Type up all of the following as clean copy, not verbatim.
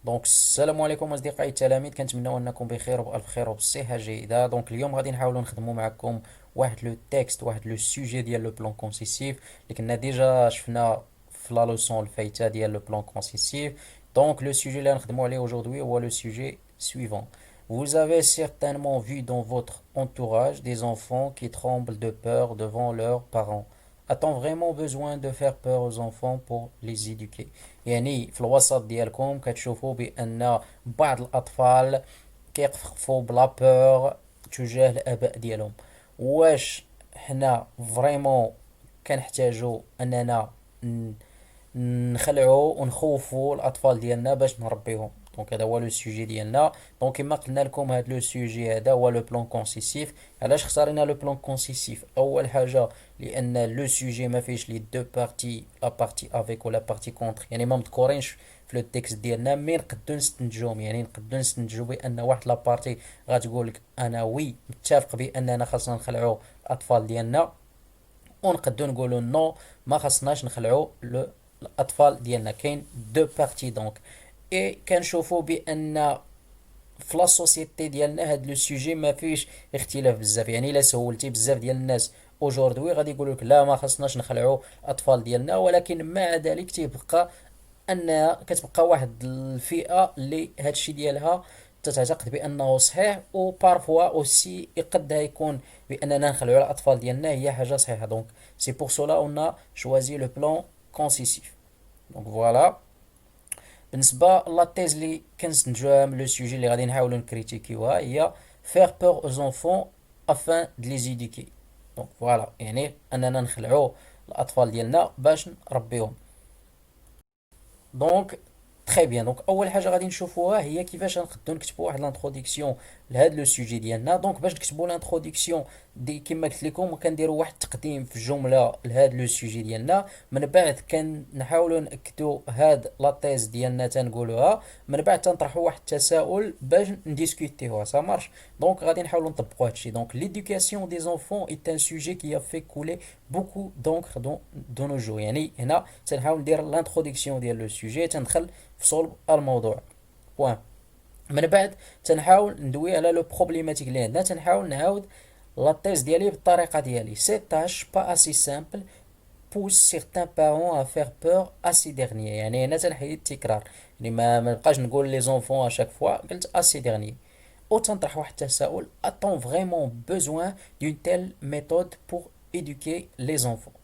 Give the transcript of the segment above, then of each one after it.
دونك السلام عليكم اصدقائي التلاميذ، كنتمنى انكم بخير وبالف خير وبصحه جيده. دونك اليوم غادي نحاولوا نخدموا معكم واحد لو تكست، واحد لو سوجي ديال لو بلان كونسيسيف اللي كنا ديجا شفنا في لا لوسون الفايته ديال لو بلان كونسيسيف. دونك لو سوجي اللي غنخدموا عليه aujourd'hui هو لو سوجي suivant. Vous avez certainement vu dans votre entourage des enfants qui tremblent de peur devant leurs parents. A-t-on vraiment besoin de faire peur aux enfants pour les éduquer؟ يعني في الوسط ديالكم كتشوفوا بأن بعض الأطفال كيقفوا بلا بور تجاه الآباء ديالهم. واش حنا فريمون كنحتاجوا أننا نخلعوا ونخوفوا الاطفال ديالنا باش نربيهم؟ دونك هذا هو لو سوجي ديالنا. دونك كما قلنا لكم هذا لو سوجي هذا هو لو بلان كونسيسيف. علاش اختارينا لو بلان كونسيسيف؟ اول حاجه لان لو سوجي ما فيش لي دو بارتي، لا بارتي افيك ولا بارتي كونتر، يعني ما مذكورينش في لو تكست ديالنا، مي نقدو نستنتجوهم. يعني نقدو نستنتجو بان واحد لا بارتي غتقول لك انا وي متفق باننا خاصنا نخلعوا الاطفال ديالنا، ونقدو نقولوا نو ما خاصناش نخلعوا الاطفال ديالنا. كاين دو بارتي دونك. اي كنشوفوا بان في لا سوسيتي ديالنا هاد لو سوجي ما فيش اختلاف بزاف. يعني الا سولتي بزاف ديال الناس اوجوردي غادي يقولوا لك لا ما خصناش نخلعوا الاطفال ديالنا، ولكن مع ذلك تيبقى ان كتبقى واحد الفئه اللي هادشي ديالها تتعتقد بانه صحيح، وبارفوا اوسي يقد يكون باننا نخلعوا الاطفال ديالنا هي حاجه صحيحه. دونك سي بور سولا اون شوازي لو بلان كونسيسيف. دونك فوالا بالنسبه لا تيز اللي كنستنتجوها من لو سوجي اللي غادي نحاولوا نكريتيكيوها هي فير بور aux enfants afin de les éduquer. دونك فوالا يعني اننا نخلعوا الاطفال ديالنا باش نربيهم. دونك تري بيان. دونك اول حاجه غادي نشوفوها هي كيفاش نقدروا نكتبوا واحد لانتروداكسيون لهذا لو سوجي ديالنا. دونك باش نكتبوا لانتروداكسيون دي كما قلت لكم كنديروا واحد التقديم في جمله لهذا لو سوجي ديالنا، من بعد كنحاولوا ناكدوا هاد لا تيز ديالنا تنقولوها، من بعد تنطرحوا واحد التساؤل باش نديسكوتيوها سا مارش. دونك غادي نحاولوا نطبقوا هادشي. دونك ليدوكاسيون دي زونفون ايت ان سوجي كي ا في كولي بوكو دونك دو نو جو. يعني هنا تنحاول ندير لانتروداكسيون ديال لو سوجي، تندخل في صلب الموضوع بوان. من بعد تنحاول ندوي على لو بروبليماتيك اللي عندنا، تنحاول نعاود لا تيز ديالي بالطريقه ديالي. سي تاش با اسي سامبل pousse certains parents à faire peur à ces derniers. يعني هنا تنحيد التكرار، يعني ما نبقاش نقول لي زونفون اشاك فوا، قلت à ces derniers. او تنطرح واحد التساؤل: a-t-on vraiment besoin d'une telle méthode pour éduquer les enfants؟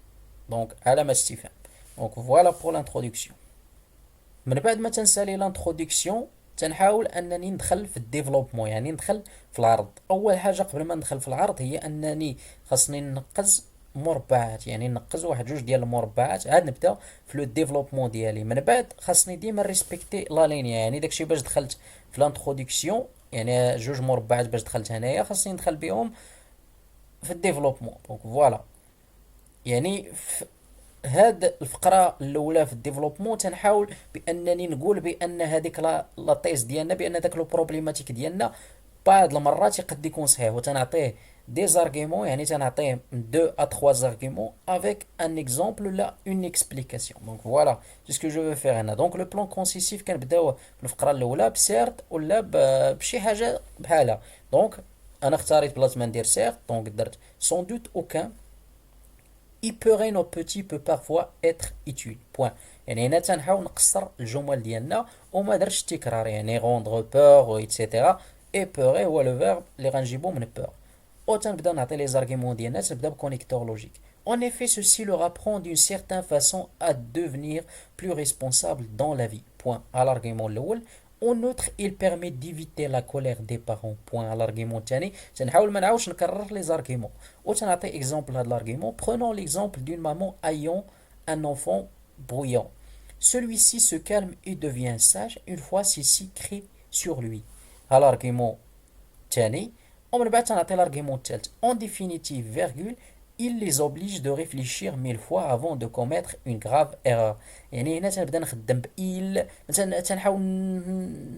دونك علامة استفهام. دونك فوالا بور لانتروداكسيون. من بعد ما تنسالي لانتروداكسيون تنحاول انني ندخل في الديفلوبمون، يعني ندخل في العرض. اول حاجه قبل ما ندخل في العرض هي انني خاصني ننقز مربعات، يعني نقز واحد جوج ديال المربعات، عاد نبدا في لو ديفلوبمون ديالي. من بعد خاصني ديما ريسبكتي لا لينيا، يعني داكشي باش دخلت في لانتروداكسيون، يعني جوج مربعات باش دخلت هنايا خاصني ندخل بهم في الديفلوبمون. دونك فوالا يعني هاد الفقره الاولى في الديفلوبمون تنحاول بانني نقول بان هذيك لا تيز ديالنا، بان داك لو بروبليماتيك ديالنا بعض المرات يقد يكون صحيح، وتنعطيه دي زارغيمون، يعني تنعطيه 2 ا 3 زارغيمون افيك ان اكزومبل ولا اون اكسبليكاسيون. دونك فوالا سي سكو جو فو فير هنا. دونك لو بلان كونسيسيف كنبداو في الفقره الاولى بسيرت ولا بشي حاجه بحالها. دونك انا اختاريت بلاصه ما ندير سيرت، دونك درت سون دوت اوكان éperer nos petits peut parfois être utile point. يعني هنا تنحاول نقصر الجمل ديالنا وما درتش التكرار، يعني غوندغ بور ايتترا. ايبوري هو لو فيرب اللي غنجيبو من بور. او تنبدا نعطي لي زارغيمون ديالنا، تنبدا بكونيكتور لوجيك. En effet, ceci leur apprend d'une certaine façon à devenir plus responsable dans la vie. Point à l'argument الأول. En outre, il permet d'éviter la colère des parents. Point à l'argument الثاني. تنحاول ما نعاودش نكرر لي زارغيمون. وتنعطي اكزومبل هاد l'argument. Prenons l'exemple d'une maman ayant un enfant bruyant. Celui-ci se calme et devient sage une fois celle-ci crie sur lui. À l'argument الثاني. ومن بعد تنعطي l'argument الثالث. En définitive, virgule, il les oblige de réfléchir 1000 fois avant de commettre une grave erreur. يعني هنا تنبدا نخدم بإل، تنحاول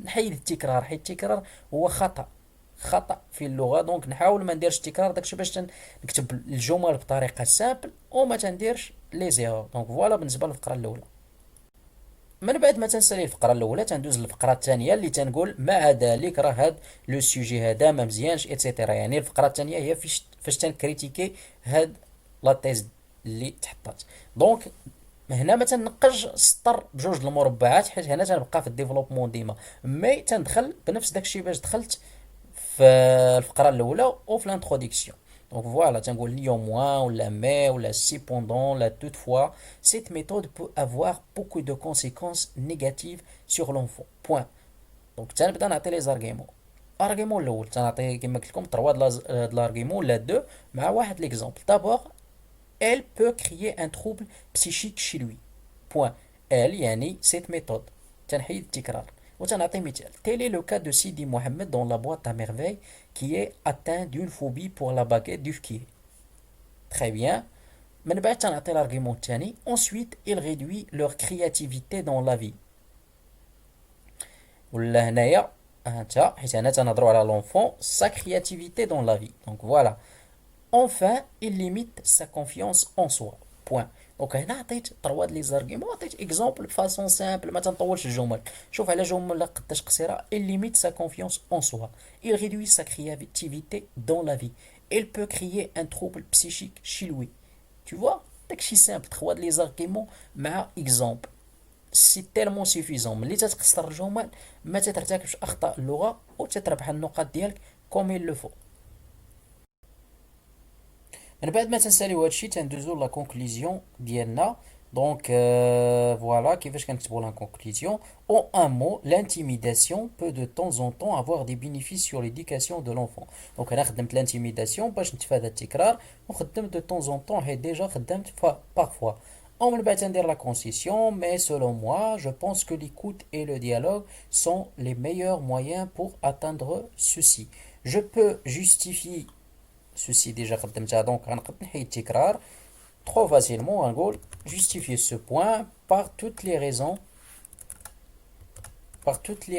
نحيد التكرار، حيت التكرار هو خطأ في اللغة. دونك نحاول ما نديرش التكرار، داكشي باش نكتب الجمل بطريقة سامبل وما تنديرش لي زيرور. دونك فوالا بالنسبة للفقرة الأولى. من بعد ما تنسالي الفقره الاولى تندوز للفقره الثانيه اللي تنقول مع ذلك راه هاد لو سوجي هذا ما مزيانش ايتترا. يعني الفقره الثانيه هي فاش تنكريتيكي هاد لا تيز اللي تحطات. دونك هنا ما تنقش سطر بجوج المربعات حيت هنا تنبقى في الديفلوبمون ديما، مي تندخل بنفس داكشي باش دخلت في الفقره الاولى وفي الانتروديكسيون. Donc voilà, تنقول néanmoins ou la mais ou la cependant, la toutefois, cette méthode peut avoir beaucoup de conséquences négatives sur l'enfant. Point. Donc تنبدا نعطي لي زارغيمون. ارغيمون الاول تنعطي كما قلت لكم 3 د لارغيمون ولا 2 مع واحد ليكزامبل. دابور elle peut créer un trouble psychique chez lui. Point. Elle يعني cette méthode. تنحيد التكرار. وتنعطي مثال. Tel est le cas de Sidi Mohamed dans la boîte à merveille qui est atteint d'une phobie pour la baguette du fkier. Très bien. من بعد تنعطي l'argument الثاني. Ensuite, il réduit leur créativité dans la vie. ولا هنايا انت حيت هنا تنهضروا على l'enfant sa créativité dans la vie. Donc voilà. Enfin, il limite sa confiance en soi. Point. دونك هنا عطيت 3 لي زارغيمون، عطيت اكزومبل فاسون سامبل ما تنطولش الجمل. شوف على جمله قداش قصيره. Il limite sa confiance en soi. Il réduit sa créativité dans la vie. Il peut créer un trouble psychique chez lui. Tu vois داكشي سامبل. 3 لي زارغيمون مع اكزومبل سي تيلمون سيفيزون. ملي تتقصر الجمل ما تترتكبش اخطاء اللغه وتتربح النقاط ديالك كوم il le faut. من بعد ما تنساليو هادشي تندوزو لا كونكلوزيون ديالنا. دونك فوالا كيفاش كنكتبوا لا كونكلوزيون. En un mot, l'intimidation peut de temps en temps avoir des bénéfices sur l'éducation de l'enfant. دونك انا خدمت l'antimidation باش نتفادى التكرار، وخدمت de temps en temps حيت ديجا خدمت parfois. ومن بعد تندير la concession, mais selon moi, je pense que l'écoute et le dialogue sont les meilleurs moyens pour atteindre ceci. Je peux justifier ceci déjà خدمتها دونك غنقد نحيد التكرار trop facilement غنقول justifier ce point par toutes les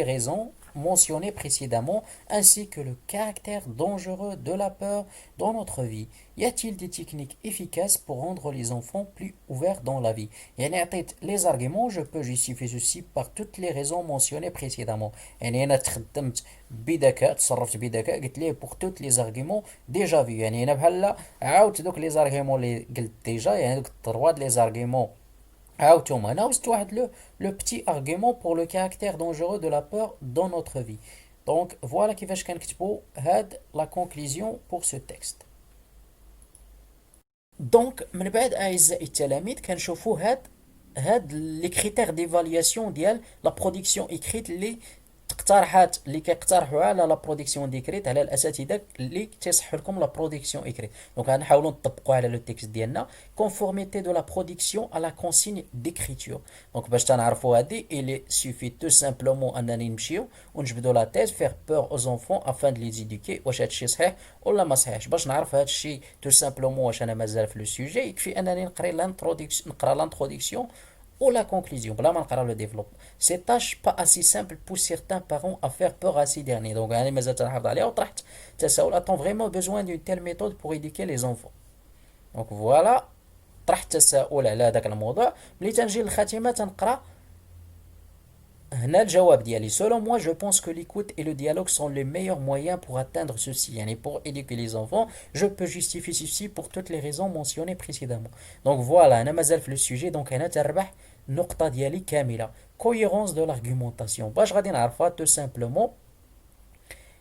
raisons mentionnées précédemment ainsi que le caractère dangereux de la peur dans notre vie. Y a-t-il des techniques efficaces pour rendre les enfants plus ouverts dans la vie. يعني عطيت les arguments je peux justifier ceci par toutes les raisons mentionnées précédemment. يعني أنا تخدمت بذكاء، تصرفت بذكاء، قلت ليه pour toutes les arguments déjà vu. يعني أنا بحال عاودت دوك les arguments اللي قلت ديجا، يعني دوك 3 les arguments عاودتهم هنا وزدت واحد لو بتي ارغيومون بور لو كاركتير دونجورو دو لا بور دون نوتر في. دونك فوالا كيفاش كنكتبوا هاد لا كونكلوزيون بور سو تيكست. دونك من بعد اعزائي التلاميذ كنشوفوا هاد لي كريتير ديفالياسيون ديال لا برودكسيون اكريت اللي كيقترحوها على لا برودكسيون ديكريت على الاساتذه اللي تيصحوا لكم لا برودكسيون اكريت. دونك غنحاولوا نطبقوا على لو تيكست ديالنا كونفورميتي دو لا برودكسيون على كونسيغن ديكريتور. دونك باش تنعرفوا هادي il suffit tout simplement انني نمشيو ونجبدوا لا تيز فيغ بور aux enfants afin de les éduquer. واش هادشي صحيح ولا ما صحيحش؟ باش نعرف هادشي tout simplement واش انا مازال في لو سوجي يكفي انني نقرا لانترودكسيون ou la conclusion. بلا ما نقرا le développement. Ces tâches pas assez simples pour certains parents à faire peur à ces derniers. Donc يعني مازال تنحافظ عليها وطرحت تساؤل a-t-on vraiment besoin d'une telle méthode pour éduquer les enfants. Donc voilà طرحت تساؤل على هذاك الموضوع. ملي تنجي للخاتمه تنقرا هنا الجواب ديالي. Selon moi, je pense que l'écoute et le dialogue sont les meilleurs moyens pour atteindre ceci. يعني pour éduquer les enfants, je peux justifier ceci pour toutes les raisons mentionnées précédemment. Donc voilà, أنا مازال في لو سوجي. دونك هنا تربح النقطة ديالي كاملة. Cohérence de l'argumentation. باش غادي نعرفها tout simplement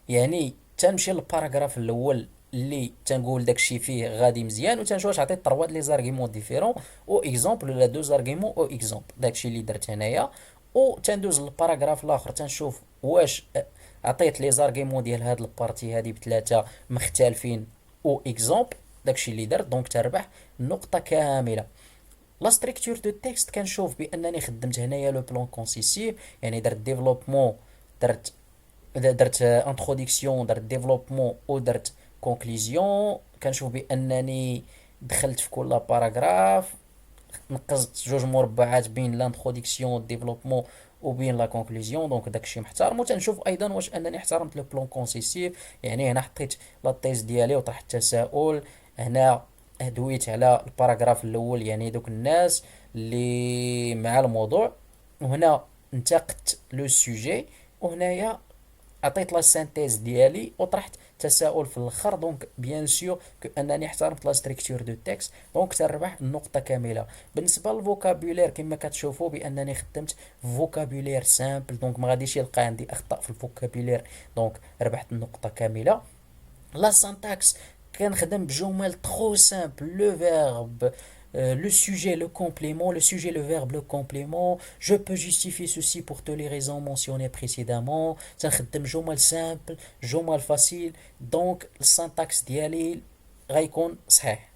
يعني تنمشي للباراغراف الأول اللي تنقول داكشي فيه غادي مزيان، وتنشوف واش عطيت 3 لي زارغيمون ديفيرون او اكزومبل ولا 2 زارغيمون او اكزومبل. داكشي اللي درت هنايا. و تندوز للباراغراف الاخر تنشوف واش عطيت لي زارغيمون ديال هاد البارتي هادي بثلاثه مختلفين او اكزومبل. داكشي اللي درت. دونك تربح النقطه كامله. لا ستركتور دو تكست كنشوف بانني خدمت هنايا لو بلان كونسيسيف، يعني درت ديفلوبمون، درت انتروداكسيون، درت ديفلوبمون ودرت كونكلوزيون. كنشوف بانني دخلت في كل باراغراف، نقزت 2 مربعات بين لانتروداكسيون ديفلوبمون وبين لا كونكلوزيون. دونك داكشي محترم. وتنشوف ايضا واش انني احترمت لو بلان كونسيسيف، يعني هنا حطيت لا تيز ديالي وطرحت التساؤل. هنا دويت على الباراغراف الاول يعني دوك الناس اللي مع الموضوع. وهنا انتقدت لو سوجي، وهنايا عطيت لا سانتيز ديالي وطرحت تساؤل في الاخر. دونك بيان سور انني احترمت لا ستركتور دو تكست، دونك تربح النقطه كامله. بالنسبه للفوكابولير كما كتشوفوا بانني خدمت فوكابولير سامبل، دونك ما غاديش يلقى عندي اخطاء في الفوكابولير، دونك ربحت النقطه كامله. لا سانتاكس كنخدم بجمل ترو سامبل، لو فيرب le sujet, le complément, le sujet, le verbe, le complément. Je peux justifier ceci pour toutes les raisons mentionnées précédemment. تنخدم جمل simple, جمل facile. donc السنتاكس ديالي غيكون صحيح.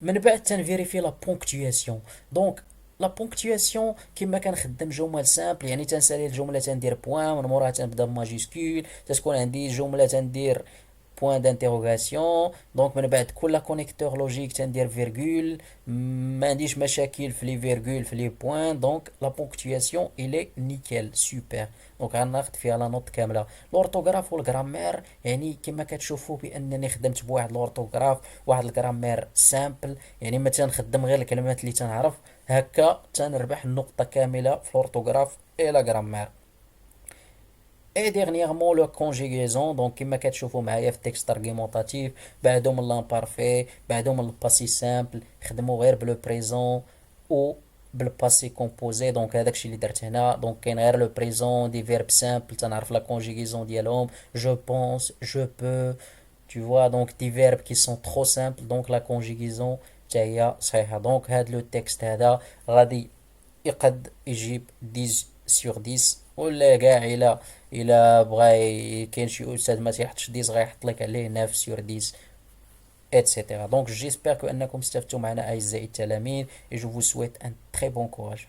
من بعد تنفيريفي لا بونكتواسيون. دونك لا بونكتواسيون كيما كنخدم جمل سامبل، يعني تنسالي الجمله تندير بوان من موراها تنبدا بماجيسكول، تتكون عندي جمله تندير بوان دانتيروغاسيون. دونك من بعد كل كونيكتور لوجيك تندير فيرغول، ما عنديش مشاكل في لي فيرغول في لي بوان. دونك لا بونكتواسيون الي نيكيل سوبر، دونك غناخد فيها لا نوت كامله. لورتوغراف والغرامير يعني كما كتشوفوا بانني خدمت بواحد لورتوغراف، واحد الغرامير سامبل، يعني ما تنخدم غير الكلمات اللي تنعرف، هكا تنربح النقطه كامله في لورتوغراف اي لا غرامير. اي ديغنيغمون لو كونجيغيزون، دونك كيما كتشوفوا معايا في التكست ارغيمونطاتيف، بعدو من لامبارفي، بعدو من الباسي سامبل، خدموا غير بلو بريزون او بالباسي كومبوزي. دونك هذاك الشيء اللي درت هنا. دونك كاين غير لو بريزون دي فيرب سامبل تنعرف لا كونجيغيزون ديالهم، جو بونس، جو بو، tu vois. donc des verbes qui sont trop simples, donc la conjugaison حتى هي صحيحه. دونك هاد لو تكست هذا غادي يقد يجيب 10 سور 10، ولا كاع الا بغى كاين شي استاذ ما تيحطش 10 غيحط لك عليه 9 سور 10 etc. donc j'espère que انكم استفدتوا معنا اعزائي التلاميذ et je vous souhaite un très bon courage.